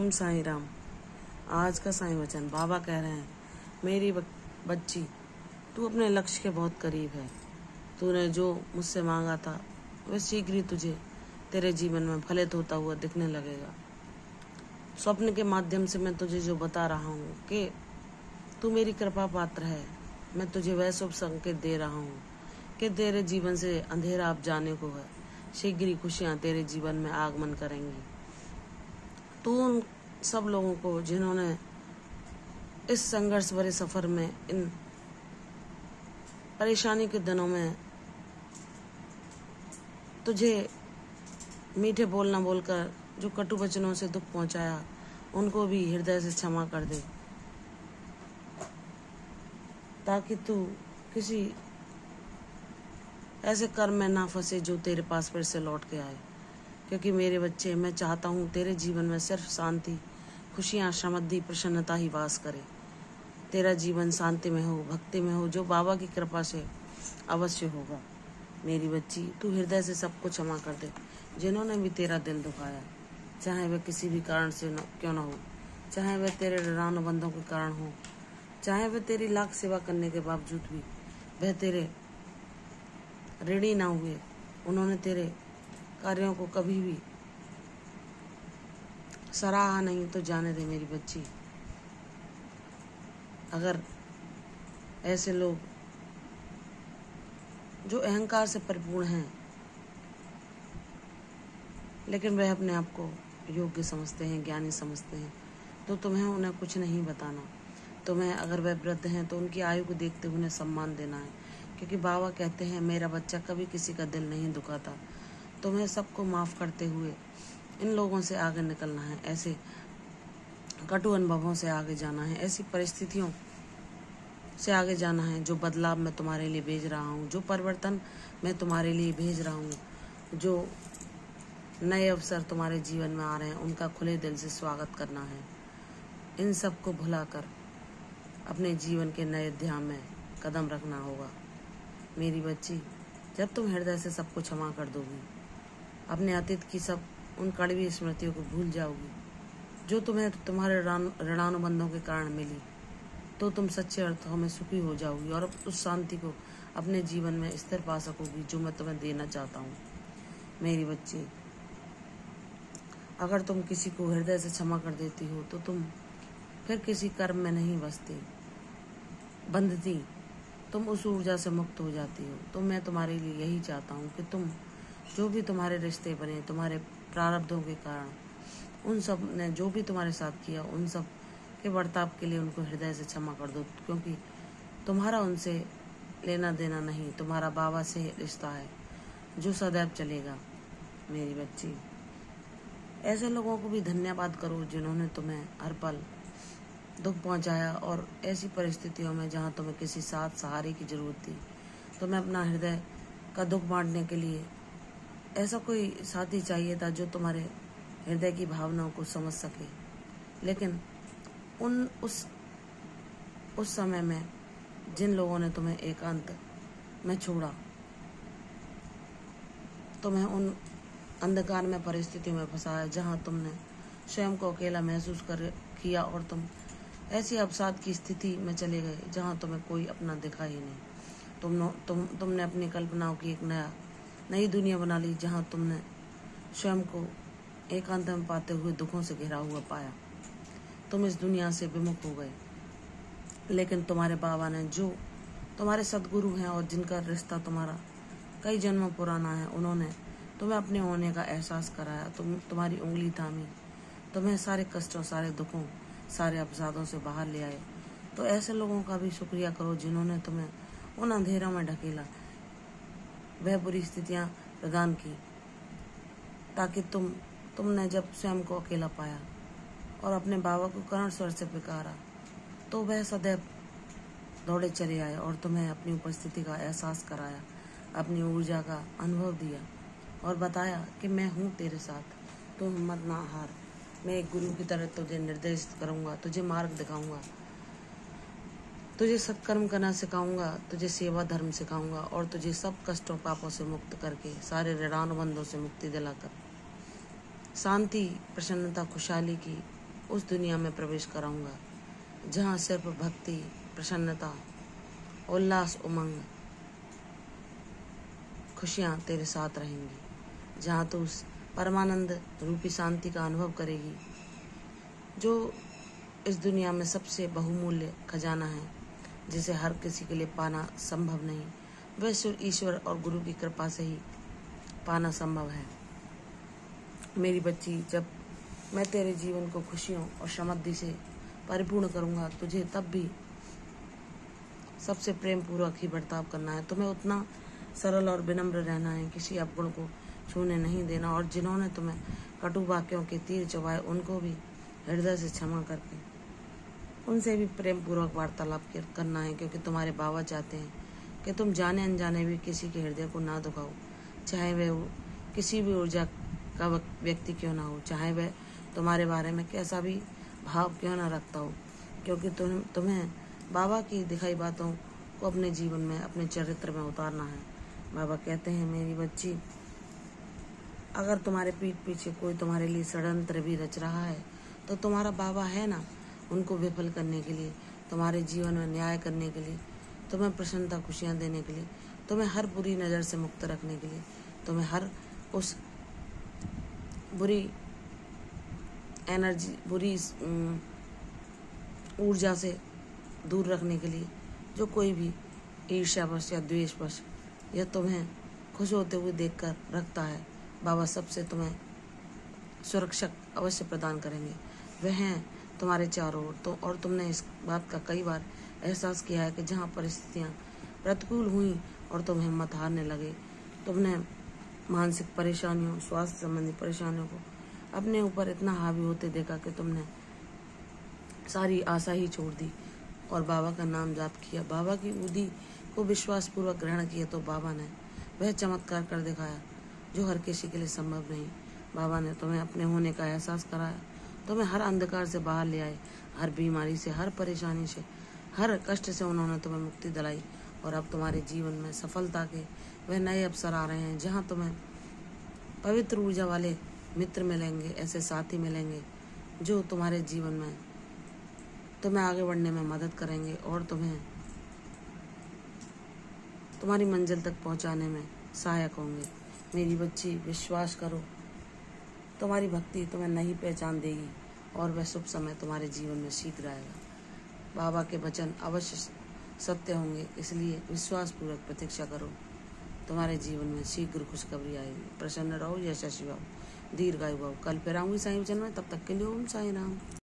ओम साईं राम। आज का साईं वचन बाबा कह रहे हैं, मेरी बच्ची, तू अपने लक्ष्य के बहुत करीब है। तूने जो मुझसे मांगा था वह शीघ्र ही तुझे तेरे जीवन में फलित होता हुआ दिखने लगेगा। स्वप्न के माध्यम से मैं तुझे जो बता रहा हूँ कि तू मेरी कृपा पात्र है, मैं तुझे वह शुभ संकेत दे रहा हूँ कि तेरे जीवन से अंधेरा अब जाने को है। शीघ्र ही खुशियाँ तेरे जीवन में आगमन करेंगी। तू उन सब लोगों को जिन्होंने इस संघर्ष भरे सफर में, इन परेशानी के दिनों में तुझे मीठे बोल न बोलकर जो कटु वचनों से दुख पहुंचाया, उनको भी हृदय से क्षमा कर दे, ताकि तू किसी ऐसे कर्म में ना फंसे जो तेरे पास फिर से लौट के आए। क्योंकि मेरे बच्चे, मैं चाहता हूँ तेरे जीवन में सिर्फ शांति, खुशियाँ, समृद्धि, प्रसन्नता ही वास करे। तेरा जीवन शांति में हो, भक्ति में हो, जो बाबा की कृपा से अवश्य होगा। मेरी बच्ची, तू हृदय से सबको क्षमा कर दे जिन्होंने भी तेरा दिल दुखाया, चाहे वह किसी भी कारण से क्यों न हो, चाहे वह तेरे ऋणानुबंधों के कारण हो, चाहे वह तेरी लाख सेवा करने के बावजूद भी वह तेरे ऋणी ना हुए। उन्होंने तेरे कार्यों को कभी भी सराहा नहीं, तो जाने दे मेरी बच्ची। अगर ऐसे लोग जो अहंकार से परिपूर्ण हैं, लेकिन वह अपने आप को योग्य समझते हैं, ज्ञानी समझते हैं, तो तुम्हें उन्हें कुछ नहीं बताना। तुम्हें, अगर वह वृद्ध हैं, तो उनकी आयु को देखते हुए उन्हें सम्मान देना है। क्योंकि बाबा कहते हैं, मेरा बच्चा कभी किसी का दिल नहीं दुखाता। तुम्हें सबको माफ़ करते हुए इन लोगों से आगे निकलना है, ऐसे कटु अनुभवों से आगे जाना है, ऐसी परिस्थितियों से आगे जाना है जो बदलाव मैं तुम्हारे लिए भेज रहा हूँ, जो परिवर्तन मैं तुम्हारे लिए भेज रहा हूँ, जो नए अवसर तुम्हारे जीवन में आ रहे हैं, उनका खुले दिल से स्वागत करना है। इन सब को भुलाकर अपने जीवन के नए अध्याय में कदम रखना होगा। मेरी बच्ची, जब तुम हृदय से सबको क्षमा कर दोगी, अपने अतीत की सब उन कड़वी स्मृतियों को भूल जाओगी जो तुम्हें तुम्हारे ऋणानुबंधों के कारण मिली, तो तुम सच्चे अर्थों में सुखी हो जाओगी और उस शांति को अपने जीवन में स्थिर पा सकोगी जो मैं तुम्हें देना चाहता हूँ। मेरी बच्ची, अगर तुम किसी को हृदय से क्षमा कर देती हो, तो तुम फिर किसी कर्म में नहीं बंधती, तुम उस ऊर्जा से मुक्त हो जाती हो। तो मैं तुम्हारे लिए यही चाहता हूँ कि तुम, जो भी तुम्हारे रिश्ते बने तुम्हारे प्रारब्धों के कारण, उन सब ने जो भी तुम्हारे साथ किया, उन सब के बर्ताव के लिए उनको हृदय से क्षमा कर दो। क्योंकि तुम्हारा उनसे लेना देना नहीं, तुम्हारा बाबा से रिश्ता है जो सदैव चलेगा। मेरी बच्ची, ऐसे लोगों को भी धन्यवाद करो जिन्होंने तुम्हें हर पल दुख पहुंचाया, और ऐसी परिस्थितियों में जहां तुम्हें किसी साथ सहारे की जरूरत थी, तुम्हें अपना हृदय का दुख बांटने के लिए ऐसा कोई साथी चाहिए था जो तुम्हारे हृदय की भावनाओं को समझ सके। लेकिन उस समय में जिन लोगों ने तुम्हें एकांत में छोड़ा, तुम्हें उन अंधकार में परिस्थितियों में फंसाया जहां तुमने स्वयं को अकेला महसूस किया, और तुम ऐसी अवसाद की स्थिति में चले गए जहां तुम्हें कोई अपना दिखा ही नहीं। तुमने अपनी कल्पनाओं की एक नई दुनिया बना ली जहां तुमने स्वयं को एकांत में पाते हुए दुखों से घिरा हुआ पाया। तुम इस दुनिया से विमुख हो गए, लेकिन तुम्हारे बाबा ने, जो तुम्हारे सद्गुरु हैं और जिनका रिश्ता तुम्हारा कई जन्मों पुराना है, उन्होंने तुम्हें अपने होने का एहसास कराया, तुम्हारी उंगली थामी, तुम्हें सारे कष्टों, सारे दुखों, सारे अवसादों से बाहर ले आए। तो ऐसे लोगों का भी शुक्रिया करो जिन्होंने तुम्हें उन अंधेरों में ढकेला, वह बुरी स्थितियां प्रदान की, ताकि तुमने जब स्वयं को अकेला पाया और अपने बाबा को करुण स्वर से पुकारा, तो वह सदैव दौड़े चले आए और तुम्हें अपनी उपस्थिति का एहसास कराया, अपनी ऊर्जा का अनुभव दिया और बताया कि मैं हूँ तेरे साथ, तुम हिम्मत ना हार। मैं एक गुरु की तरह तुझे निर्देशित करूँगा, तुझे मार्ग दिखाऊंगा, तुझे सत्कर्म करना सिखाऊंगा, तुझे सेवा धर्म सिखाऊंगा, और तुझे सब कष्टों पापों से मुक्त करके, सारे ऋणानुबंधों से मुक्ति दिलाकर शांति, प्रसन्नता, खुशहाली की उस दुनिया में प्रवेश कराऊंगा जहाँ सिर्फ भक्ति, प्रसन्नता, उल्लास, उमंग, खुशियाँ तेरे साथ रहेंगी, जहाँ तू उस परमानंद रूपी शांति का अनुभव करेगी जो इस दुनिया में सबसे बहुमूल्य खजाना है, जिसे हर किसी के लिए पाना संभव नहीं, वह सिर्फ ईश्वर और गुरु की कृपा से ही पाना संभव है। मेरी बच्ची, जब मैं तेरे जीवन को खुशियों और समृद्धि से परिपूर्ण करूँगा, तुझे तब भी सबसे प्रेम पूर्वक ही बर्ताव करना है। तुम्हें उतना सरल और विनम्र रहना है, किसी अवगुण को छूने नहीं देना, और जिन्होंने तुम्हें कटु वाक्यों के तीर चुभाए उनको भी हृदय से क्षमा करके उनसे भी प्रेम पूर्वक वार्तालाप करना है, क्योंकि तुम्हारे बाबा चाहते हैं कि तुम जाने अनजाने भी किसी के हृदय को ना दुखाओ, चाहे वह किसी भी ऊर्जा का व्यक्ति क्यों ना हो, चाहे वह तुम्हारे बारे में कैसा भी भाव क्यों ना रखता हो, क्योंकि तुम्हें बाबा की दिखाई बातों को अपने जीवन में, अपने चरित्र में उतारना है। बाबा कहते हैं, मेरी बच्ची, अगर तुम्हारे पीठ पीछे कोई तुम्हारे लिए षड्यंत्र भी रच रहा है तो तुम्हारा बाबा है ना, उनको विफल करने के लिए, तुम्हारे जीवन में न्याय करने के लिए, तुम्हें प्रसन्नता, खुशियाँ देने के लिए, तुम्हें हर बुरी नज़र से मुक्त रखने के लिए, तुम्हें हर उस बुरी एनर्जी, बुरी ऊर्जा से दूर रखने के लिए जो कोई भी ईर्ष्यावश या द्वेषवश या तुम्हें खुश होते हुए देखकर रखता है, बाबा सबसे तुम्हें सुरक्षा अवश्य प्रदान करेंगे। वह हैं तुम्हारे चारों ओर तो, और तुमने इस बात का कई बार एहसास किया है कि जहाँ परिस्थितियाँ प्रतिकूल हुई और तुम हिम्मत हारने लगे, तुमने मानसिक परेशानियों, स्वास्थ्य संबंधी परेशानियों को अपने ऊपर इतना हावी होते देखा कि तुमने सारी आशा ही छोड़ दी और बाबा का नाम जाप किया, बाबा की उदी को विश्वास पूर्वक ग्रहण किया, तो बाबा ने वह चमत्कार कर दिखाया जो हर किसी के लिए संभव नहीं। बाबा ने तुम्हें अपने होने का एहसास कराया, तुम्हें हर अंधकार से बाहर ले आए, हर बीमारी से, हर परेशानी से, हर कष्ट से उन्होंने तुम्हें मुक्ति दिलाई, और अब तुम्हारे जीवन में सफलता के वह नए अवसर आ रहे हैं जहाँ तुम्हें पवित्र ऊर्जा वाले मित्र मिलेंगे, ऐसे साथी मिलेंगे जो तुम्हारे जीवन में तुम्हें आगे बढ़ने में मदद करेंगे और तुम्हें तुम्हारी मंजिल तक पहुंचाने में सहायक होंगे। मेरी बच्ची, विश्वास करो, तुम्हारी भक्ति तुम्हें नहीं पहचान देगी और वह शुभ समय तुम्हारे जीवन में शीघ्र आएगा। बाबा के वचन अवश्य सत्य होंगे, इसलिए विश्वास पूर्वक प्रतीक्षा करो, तुम्हारे जीवन में शीघ्र खुशखबरी आएगी। प्रसन्न रहो, यशस्वी रहो, दीर्घायु भव। कल फिर आऊंगी साईं वचन में, तब तक के लिए ओम साईं राम।